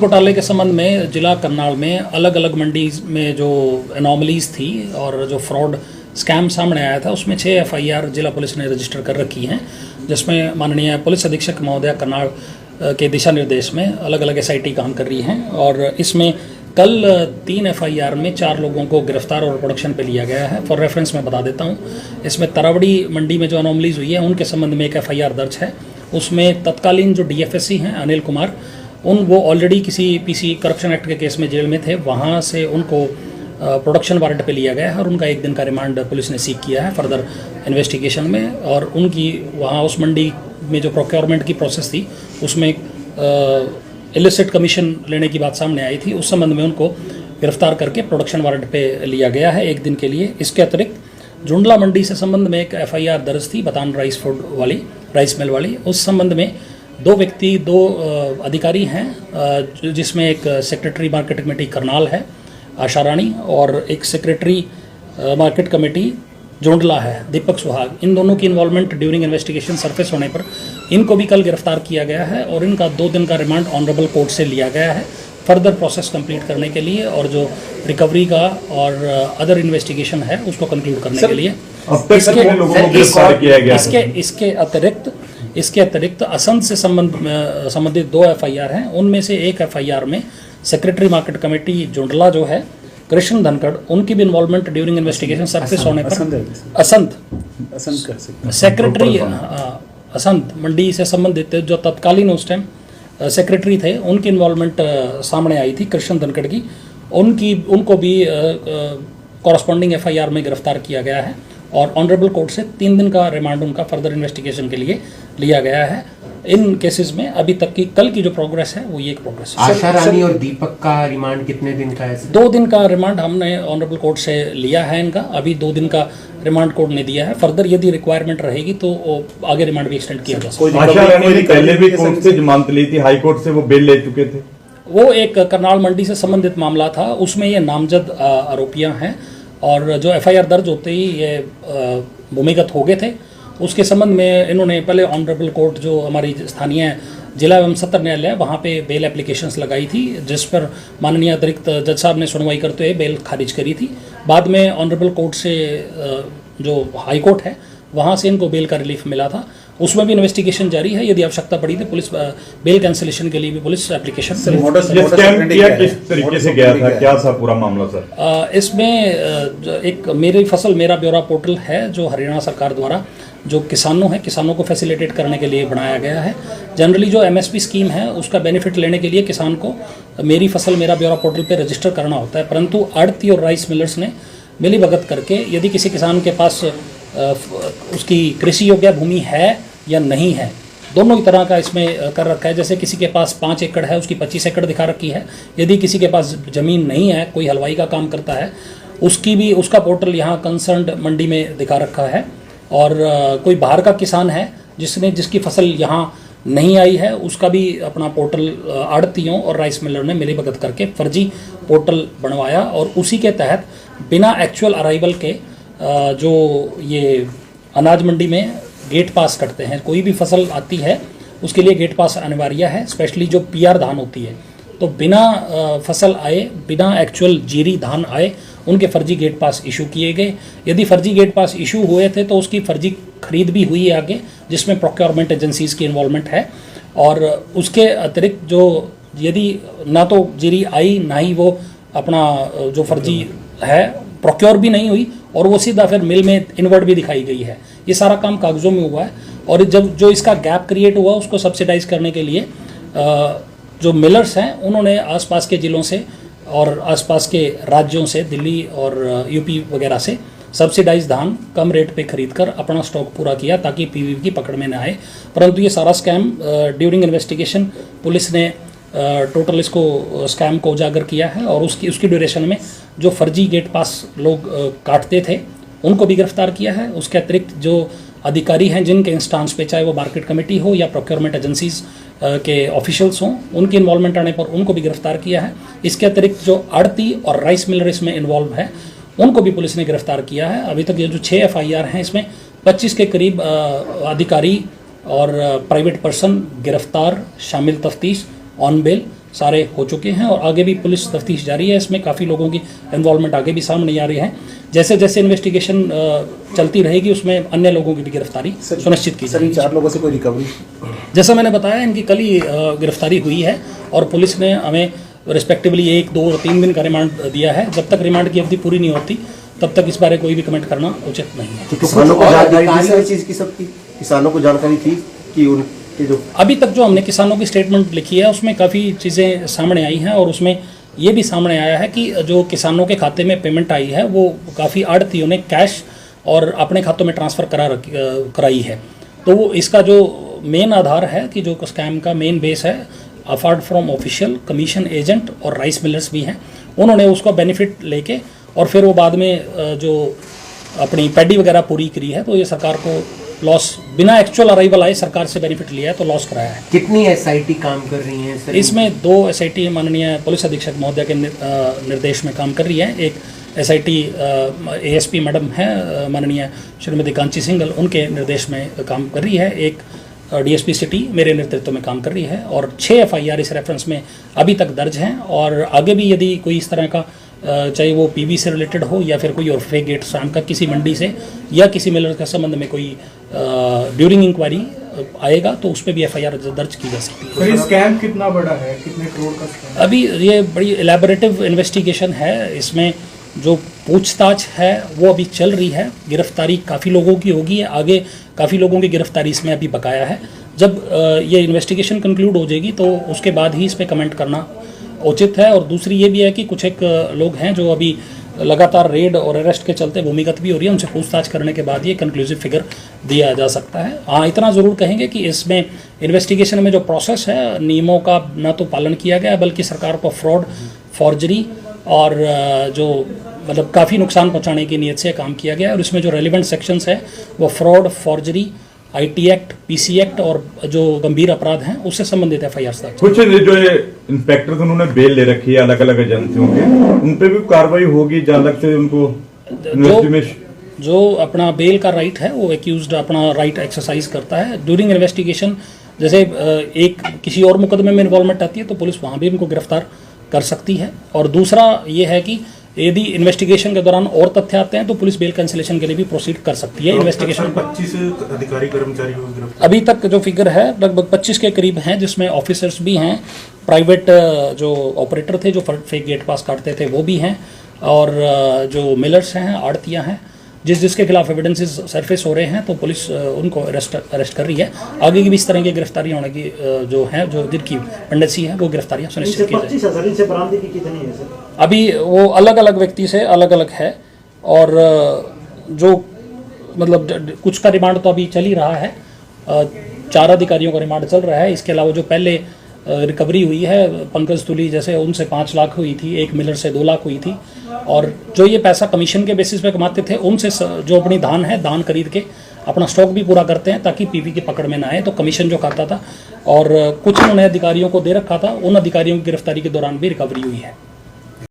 घोटाले के संबंध में जिला करनाल में अलग अलग मंडी में जो एनॉमलीज थी और जो फ्रॉड स्कैम सामने आया था, उसमें 6 एफआईआर जिला पुलिस ने रजिस्टर कर रखी हैं, जिसमें माननीय पुलिस अधीक्षक महोदय करनाल के दिशा निर्देश में अलग अलग एसआईटी काम कर रही हैं। और इसमें कल 3 एफआईआर में 4 लोगों को गिरफ्तार और प्रोडक्शन पे लिया गया है। फॉर रेफरेंस मैं बता देता हूँ, इसमें तरावड़ी मंडी में जो अनोमलीज हुई है उनके संबंध में एक एफआईआर दर्ज है। उसमें तत्कालीन जो डीएफएससी हैं अनिल कुमार, वो ऑलरेडी किसी पीसी करप्शन एक्ट के केस में जेल में थे, वहाँ से उनको प्रोडक्शन वारंट पे लिया गया है और उनका 1 दिन का रिमांड पुलिस ने सीक किया है फर्दर इन्वेस्टिगेशन में। और उनकी वहाँ उस मंडी में जो प्रोक्योरमेंट की प्रोसेस थी उसमें इलिसिट कमीशन लेने की बात सामने आई थी, उस संबंध में उनको गिरफ्तार करके प्रोडक्शन वारंट पे लिया गया है 1 दिन के लिए। इसके अतिरिक्त जुंडला मंडी से संबंध में एक एफआईआर दर्ज थी बतान राइस मिल वाली, उस संबंध में 2 अधिकारी हैं, जिसमें एक सेक्रेटरी मार्केट कमेटी करनाल है आशा रानी और एक सेक्रेटरी मार्केट कमेटी जोंडला है दीपक सुहाग। इन दोनों की इन्वॉल्वमेंट ड्यूरिंग इन्वेस्टिगेशन सरफेस होने पर इनको भी कल गिरफ्तार किया गया है और इनका 2 दिन का रिमांड ऑनरेबल कोर्ट से लिया गया है फर्दर प्रोसेस कंप्लीट करने के लिए और जो रिकवरी का और अदर इन्वेस्टिगेशन है उसको कंक्लूड करने के लिए। अब तक कितने लोगों को गिरफ्तार किया गया है? इसके अतिरिक्त असंत से संबंधित 2 एफआईआर हैं, उनमें से एक एफआईआर में सेक्रेटरी मार्केट कमेटी जोंडला जो है कृष्ण धनखड़, उनकी भी इन्वॉल्वमेंट ड्यूरिंग इन्वेस्टिगेशन सरफेस होने पर सेक्रेटरी असंत मंडी से संबंधित जो तत्कालीन उस टाइम सेक्रेटरी थे उनकी इन्वॉल्वमेंट सामने आई थी कृष्ण धनखड़ की, उनको भी कॉरस्पॉन्डिंग एफआईआर में गिरफ्तार किया गया है और ऑनरेबल कोर्ट से 3 दिन का रिमांड उनका फर्दर इन्वेस्टिगेशन के लिए लिया गया है। इन केसेस में अभी तक की कल की जो प्रोग्रेस है वो ये एक प्रोग्रेस है। आशा रानी और दीपक का रिमांड कितने दिन का है? 2 दिन का रिमांड हमने ऑनरेबल कोर्ट से लिया है इनका, अभी 2 दिन का रिमांड कोर्ट ने दिया है। फर्दर यदि रिक्वायरमेंट रहेगी तो आगे रिमांड भी एक्सटेंड किया जा सकता है। आशा रानी ने पहले भी कोर्ट से जमानत ली थी, हाई कोर्ट से वो बेल ले चुके थे। वो एक करनाल मंडी से संबंधित मामला था, उसमें ये नामजद आरोपियां हैं और जो एफआईआर दर्ज होते ही ये भूमिगत हो गए थे। उसके संबंध में इन्होंने पहले ऑनरेबल कोर्ट जो हमारी स्थानीय जिला एवं सत्र न्यायालय वहाँ पे बेल एप्लीकेशंस लगाई थी, जिस पर माननीय अतिरिक्त जज साहब ने सुनवाई करते हुए बेल खारिज करी थी। बाद में ऑनरेबल कोर्ट से जो हाई कोर्ट है वहाँ से इनको बेल का रिलीफ मिला था, उसमें भी इन्वेस्टिगेशन जारी है। यदि आवश्यकता पड़ी तो पुलिस बेल कैंसिलेशन के लिए भी पुलिस एप्लीकेशन किस तरीके से गया था, क्या था पूरा मामला सर? इसमें एक मेरी फसल मेरा ब्यौरा पोर्टल है जो हरियाणा सरकार द्वारा जो किसानों को फैसिलिटेट करने के लिए बनाया गया है। जनरली जो एमएसपी स्कीम है उसका बेनिफिट लेने के लिए किसान को मेरी फसल मेरा ब्यौरा पोर्टल पे रजिस्टर करना होता है, परंतु आड़ती और राइस मिलर्स ने मिलीभगत करके यदि किसी किसान के पास उसकी कृषि योग्य भूमि है या नहीं है, दोनों ही तरह का इसमें कर रखा है। जैसे किसी के पास 5 एकड़ है, उसकी 25 एकड़ दिखा रखी है। यदि किसी के पास ज़मीन नहीं है, कोई हलवाई का काम करता है, उसका पोर्टल यहाँ कंसर्न्ड मंडी में दिखा रखा है। और कोई बाहर का किसान है जिसकी फसल यहाँ नहीं आई है, उसका भी अपना पोर्टल आड़तियों और राइस मिलर ने मिलीभगत करके फर्जी पोर्टल बनवाया और उसी के तहत बिना एक्चुअल अराइवल के जो ये अनाज मंडी में गेट पास कटते हैं, कोई भी फसल आती है उसके लिए गेट पास अनिवार्य है, स्पेशली जो पीआर धान होती है, तो बिना फसल आए, बिना एक्चुअल जीरी धान आए उनके फर्जी गेट पास इशू किए गए। यदि फर्जी गेट पास इशू हुए थे तो उसकी फर्जी खरीद भी हुई है आगे, जिसमें प्रोक्योरमेंट एजेंसीज की इन्वॉल्वमेंट है। और उसके अतिरिक्त जो यदि ना तो जीरी आई ना ही वो अपना जो फर्जी है प्रोक्योर भी नहीं हुई और वो सीधा फिर मिल में इनवर्ट भी दिखाई गई है, ये सारा काम कागजों में हुआ है। और जब जो इसका गैप क्रिएट हुआ उसको सब्सिडाइज करने के लिए जो मिलर्स हैं उन्होंने आसपास के ज़िलों से और आसपास के राज्यों से, दिल्ली और यूपी वगैरह से सब्सिडाइज धान कम रेट पे खरीदकर अपना स्टॉक पूरा किया ताकि पीवी की पकड़ में न आए। परंतु ये सारा स्कैम ड्यूरिंग इन्वेस्टिगेशन पुलिस ने टोटल इसको स्कैम को उजागर किया है और उसकी ड्यूरेशन में जो फर्जी गेट पास लोग काटते थे उनको भी गिरफ्तार किया है। उसके अतिरिक्त जो अधिकारी हैं जिनके इंस्टांस पे, चाहे वो मार्केट कमेटी हो या प्रोक्योरमेंट एजेंसीज के ऑफिशियल्स हों, उनकी इन्वॉल्वमेंट आने पर उनको भी गिरफ्तार किया है। इसके अतिरिक्त जो आड़ती और राइस मिलर इसमें इन्वॉल्व है उनको भी पुलिस ने गिरफ्तार किया है। अभी तक ये जो 6 एफआईआर हैं इसमें 25 के करीब अधिकारी और प्राइवेट पर्सन गिरफ्तार, शामिल तफ्तीश, ऑन बेल, सारे हो चुके हैं और आगे भी पुलिस तफ्तीश जारी है। इसमें काफ़ी लोगों की इन्वॉल्वमेंट आगे भी सामने आ रही है। जैसे जैसे इन्वेस्टिगेशन चलती रहेगी उसमें अन्य लोगों की भी गिरफ्तारी सुनिश्चित की जाएगी। 4 लोगों से कोई रिकवरी? जैसा मैंने बताया, इनकी कल ही गिरफ्तारी हुई है और पुलिस ने हमें रिस्पेक्टिवली 1, 2 और 3 दिन का रिमांड दिया है। जब तक रिमांड की अवधि पूरी नहीं होती तब तक इस बारे कोई भी कमेंट करना उचित नहीं है। किसानों को जानकारी थी इस चीज की, सबकी किसानों को जानकारी थी कि उनके जो अभी तक जो हमने किसानों की स्टेटमेंट लिखी है उसमें काफ़ी चीज़ें सामने आई हैं और उसमें ये भी सामने आया है कि जो किसानों के खाते में पेमेंट आई है वो काफ़ी आड़तियों ने कैश और अपने खातों में ट्रांसफ़र कराई है। तो वो इसका जो मेन आधार है कि जो स्कैम का मेन बेस है, apart from official commission agent और राइस मिलर्स भी हैं, उन्होंने उसका बेनिफिट लेके और फिर वो बाद में जो अपनी पैडी वगैरह पूरी करी है तो ये सरकार को लॉस, बिना एक्चुअल अराइवल आए सरकार से बेनिफिट लिया है तो लॉस कराया है। कितनी एसआईटी काम कर रही हैं सर? इसमें 2 एसआईटी माननीय पुलिस अधीक्षक महोदय के निर्देश में काम कर रही है। एक एसआईटी एएसपी मैडम है माननीय श्रीमती कांची सिंघल, उनके निर्देश में काम कर रही है। एक डीएसपी सिटी मेरे नेतृत्व में काम कर रही है और 6 एफआईआर इस रेफरेंस में अभी तक दर्ज हैं और आगे भी यदि कोई इस तरह का चाहे वो पीवी से रिलेटेड हो या फिर कोई और फेक गेट शाम का किसी मंडी से या किसी मिलर के संबंध में कोई ड्यूरिंग इंक्वायरी आएगा तो उस पर भी एफआईआर दर्ज की जा सकती है। सर ये स्कैम कितना बड़ा है, कितने करोड़ का स्कैम? अभी ये बड़ी एलैबोरेटिव इन्वेस्टिगेशन है, इसमें जो पूछताछ है वो अभी चल रही है। गिरफ्तारी काफ़ी लोगों की होगी, आगे काफ़ी लोगों की गिरफ्तारी इसमें अभी बकाया है। जब ये इन्वेस्टिगेशन कंक्लूड हो जाएगी तो उसके बाद ही इस पर कमेंट करना उचित है। और दूसरी ये भी है कि कुछ एक लोग हैं जो अभी लगातार रेड और अरेस्ट के चलते भूमिगत भी हो रही है, उनसे पूछताछ करने के बाद ये कंक्लूसिव फिगर दिया जा सकता है। हाँ, इतना ज़रूर कहेंगे कि इसमें इन्वेस्टिगेशन में जो प्रोसेस है नियमों का न तो पालन किया गया बल्कि सरकार को फ्रॉड, फॉर्जरी और जो मतलब काफ़ी नुकसान पहुंचाने की नीयत से काम किया गया है। और इसमें जो रेलिवेंट सेक्शंस है वो fraud, forgery, IT act, PC act और जो गंभीर अपराध हैं उससे संबंधित एफआईआर दर्ज। कुछ जो इंस्पेक्टर थे उन्होंने बेल ले रखी है अलग अलग एजेंसियों के, उन पे भी कार्रवाई होगी जहाँ अलग से उनको जो अपना बेल का राइट है वो एक्यूज्ड अपना राइट एक्सरसाइज करता है ड्यूरिंग इन्वेस्टिगेशन। जैसे एक किसी और मुकदमे में इन्वॉल्वमेंट आती है तो पुलिस वहाँ भी उनको गिरफ्तार कर सकती है। और दूसरा ये है कि यदि इन्वेस्टिगेशन के दौरान और तथ्य आते हैं तो पुलिस बेल कैंसिलेशन के लिए भी प्रोसीड कर सकती है। इन्वेस्टिगेशन 25 अधिकारी कर्मचारी को गिरफ्तार अभी तक जो फिगर है लगभग 25 के करीब हैं, जिसमें ऑफिसर्स भी हैं, प्राइवेट जो ऑपरेटर थे जो फेक गेट पास काटते थे वो भी हैं और जो मिलर्स हैं, आड़तियाँ हैं, जिसके खिलाफ एविडेंसेस सरफेस हो रहे हैं तो पुलिस उनको अरेस्ट कर रही है। आगे की भी इस तरह की गिरफ्तारी होने की जो है, जो जिनकी पेंडेंसी है वो गिरफ्तारियां सुनिश्चित की जाएगी। अभी वो अलग अलग व्यक्ति से अलग अलग है और जो मतलब कुछ का रिमांड तो अभी चल ही रहा है, 4 अधिकारियों का रिमांड चल रहा है। इसके अलावा जो पहले रिकवरी हुई है पंकज तुली जैसे उनसे 5 लाख हुई थी, एक मिलर से 2 लाख हुई थी और जो ये पैसा कमीशन के बेसिस पे कमाते थे उनसे जो अपनी धान खरीद के अपना स्टॉक भी पूरा करते हैं ताकि पीवी की पकड़ में ना आए, तो कमीशन जो खाता था और कुछ उन्होंने अधिकारियों को दे रखा था, उन अधिकारियों की गिरफ्तारी के दौरान भी रिकवरी हुई है।